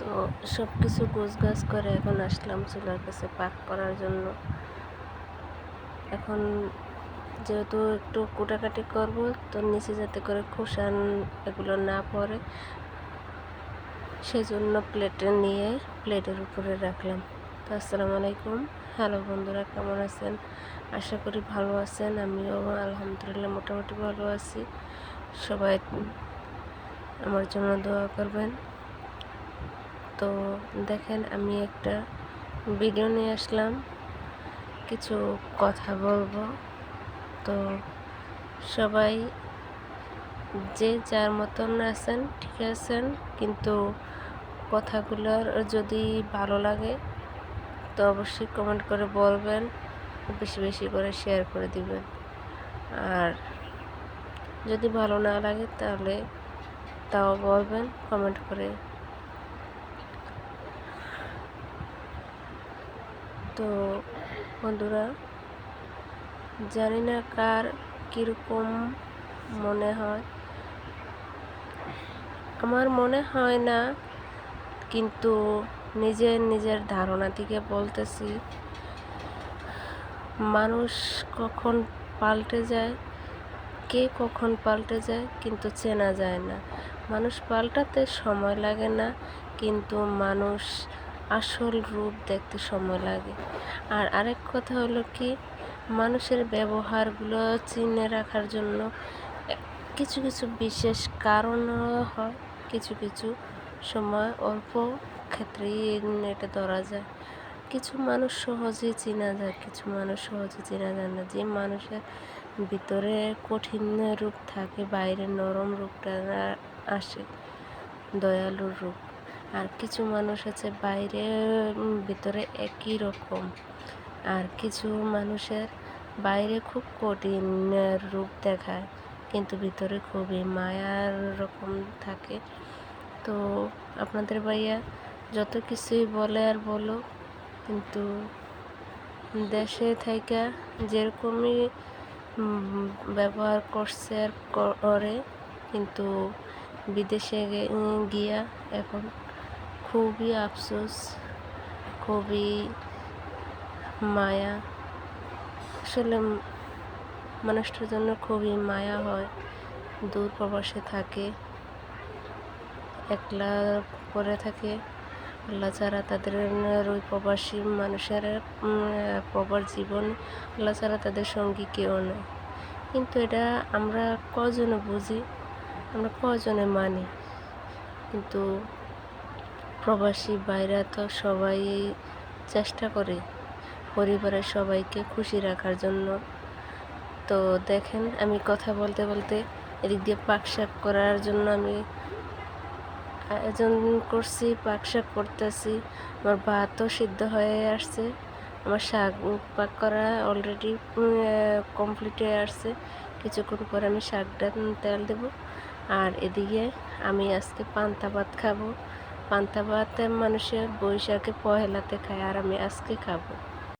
তো সব কিছু গোছগাছ করে এখন আসলাম চুলার কাছে পাক করার জন্য। এখন যেহেতু একটু কুটাকাটি করব, তো নিচে যাতে করে খোসা এগুলো না পড়ে, সেজন্য প্লেটের উপরে রাখলাম। তো আসসালামু আলাইকুম, হ্যালো বন্ধুরা, কেমন আছেন? আশা করি ভালো আছেন। আমিও আলহামদুলিল্লাহ মোটামুটি ভালো আছি। সবাই আমার জন্য দোয়া করবেন। তো দেখেন, আমি একটা ভিডিও নিয়ে আসলাম, কিছু কথা বলবো। তো সবাই যে যার মতন আছেন ঠিক আছেন, কিন্তু কথাগুলোর যদি ভালো লাগে তো অবশ্যই কমেন্ট করে বলবেন, বেশি বেশি করে শেয়ার করে দিবেন। আর যদি ভালো না লাগে তাহলে তাও বলবেন কমেন্ট করে। তো বন্ধুরা, জানি না কার কীরকম মনে হয়, আমার মনে হয় না, কিন্তু নিজের ধারণা থেকে বলতেছি, মানুষ কখন পাল্টে যায়, কে কখন পাল্টে যায় কিন্তু চেনা যায় না। মানুষ পাল্টাতে সময় লাগে না, কিন্তু মানুষ আসল রূপ দেখতে সময় লাগে। আর আরেক কথা হলো কি, মানুষের ব্যবহারগুলো চিনে রাখার জন্য কিছু কিছু বিশেষ কারণও হয়, কিছু কিছু সময় অল্প ক্ষেত্রেই এটা ধরা যায়। কিছু মানুষ সহজেই চেনা যায়, কিছু মানুষ সহজে চেনা যায় না। যে মানুষের ভিতরে কঠিন রূপ থাকে, বাইরে নরম রূপটা আসে, দয়ালুর রূপ। আর কিছু মানুষ আছে বাইরে ভিতরে একই রকম। আর কিছু মানুষের বাইরে খুব কঠিন রূপ দেখায়, কিন্তু ভিতরে খুবই মায়ার রকম থাকে। তো আপনাদের ভাইয়া যত কিছুই বলে আর বলো, কিন্তু দেশে থাইকা যেরকমই ব্যবহার করছে আর করে, কিন্তু বিদেশে গিয়া এখন খুবই আফসোস, খুবই মায়া। আসলে মানুষটার জন্য খুবই মায়া হয়। দূর প্রবাসে থাকে, একলা পড়ে থাকে। আল্লাহ ছাড়া তাদের ওই প্রবাসী মানুষের প্রবার জীবন, আল্লাহ ছাড়া তাদের সঙ্গী কেউ নেই। কিন্তু এটা আমরা কজনে বুঝি, আমরা কজনে মানি। কিন্তু প্রবাসী বাইরা তো সবাই চেষ্টা করে পরিবারের সবাইকে খুশি রাখার জন্য। তো দেখেন, আমি কথা বলতে বলতে এদিক দিয়ে পাক শাক করার জন্য আমি আয়োজন করছি, পাক শাক করতেছি। আমার ভাতও সিদ্ধ হয়ে আসছে, আমার শাক পাক করা অলরেডি কমপ্লিট হয়ে আসছে। কিছুক্ষণ পরে আমি শাকটা তেল দেব। আর এদিকে আমি আজকে পান্তা ভাত খাবো। পান্তা ভাত মানুষের বৈশাখে পহেলাতে খায়, আর আমি আজকে খাবো।